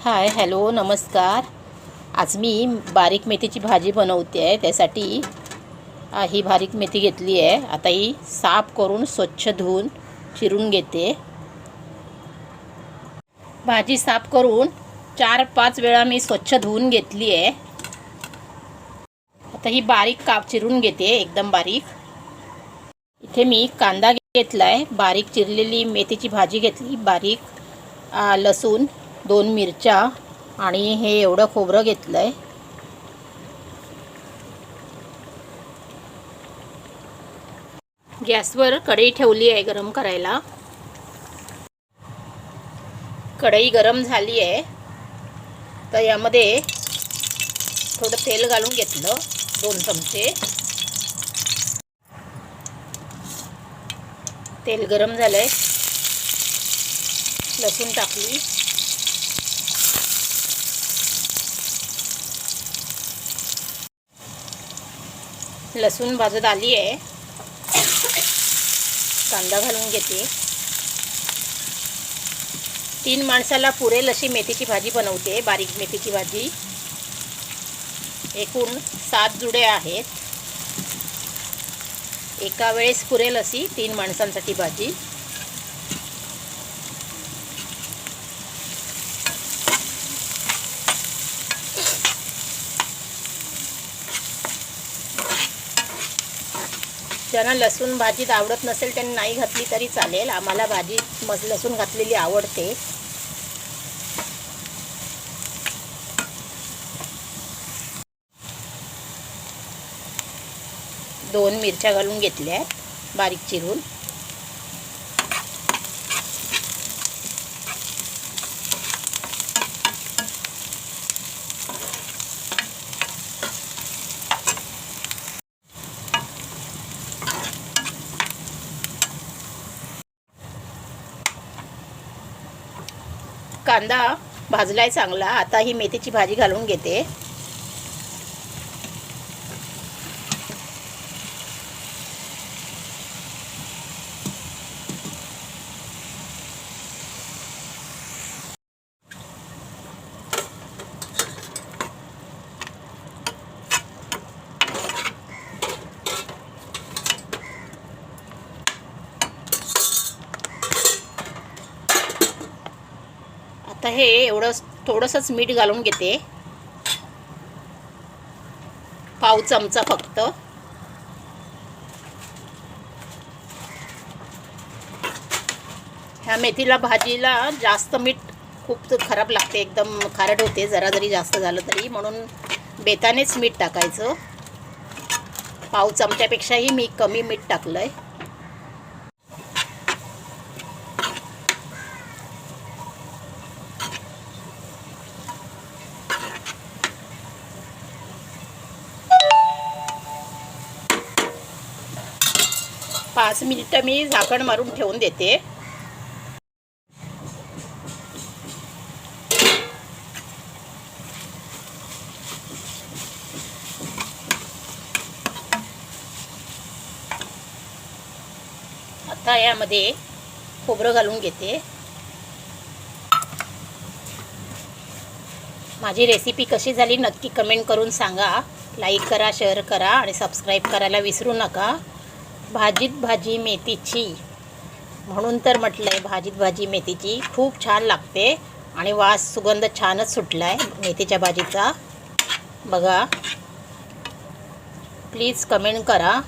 Hi hello नमस्कार. आज मी बारीक मेथीची भाजी बनवते आहे. त्यासाठी ही बारीक मेथी घेतली आहे. आता ही साफ करून स्वच्छ धुवून चिरून घेते. भाजी साफ करून 4-5 वेळा मी स्वच्छ धुवून घेतली आहे. आता ही बारीक काप चिरून घेते, एकदम बारीक. इथे मी कांदा घेतला आहे, बारीक चिरलेली मेथीची भाजी घेतली बारीक, लसूण, 2 मिरच्या आणि हे एवढं खोबरं घेतलं आहे. गॅसवर कढई ठेवली आहे गरम करायला. कढई गरम झाली आहे तर यामध्ये थोडं तेल घालून घेतलं, 2 चमचे. तेल गरम झालंय, लसूण टाकली. लसूण भाजत आली आहे, कांदा घालून घेते. 3 माणसाला पुरेल अशी मेथीची भाजी बनवते, बारीक मेथीची भाजी. एकूण 7 जुडे आहेत. एका वेळेस पुरेल अशी 3 माणसांसाठी भाजी. ज्यांना लसूण भाजीत आवडत नसेल त्यांनी नाही घातली तरी चालेल. आम्हाला भाजीत लसूण घातलेली आवडते. दोन मिरच्या घालून घेतल्या बारीक चिरून. कांदा भाजलाय चांगला. आता ही मेथीची भाजी घालून घेते. आता हे एवढं थोडंसंच मीठ घालून घेते, पाव चमचा फक्त. ह्या मेथीला भाजीला जास्त मीठ खूप खराब लागते, एकदम खारट होते जरा जरी जास्त झालं तरी. म्हणून बेतानेच मीठ टाकायचं. पाव चमच्यापेक्षाही मी कमी मीठ टाकलंय. पाच मिनिटं मी झाकण मारून ठेवून देते. आता यामध्ये खोबरं घालून घेते. माझी रेसिपी कशी झाली नक्की कमेंट करून सांगा. लाईक करा, शेअर करा आणि सबस्क्राईब करायला विसरू नका. भाजीत भाजी मेथीची म्हणून तर म्हटलं आहे, भाजीत भाजी मेथीची खूप छान लागते आणि वास सुगंध छानच सुटला आहे मेथीच्या भाजीचा. बघा, प्लीज कमेंट करा.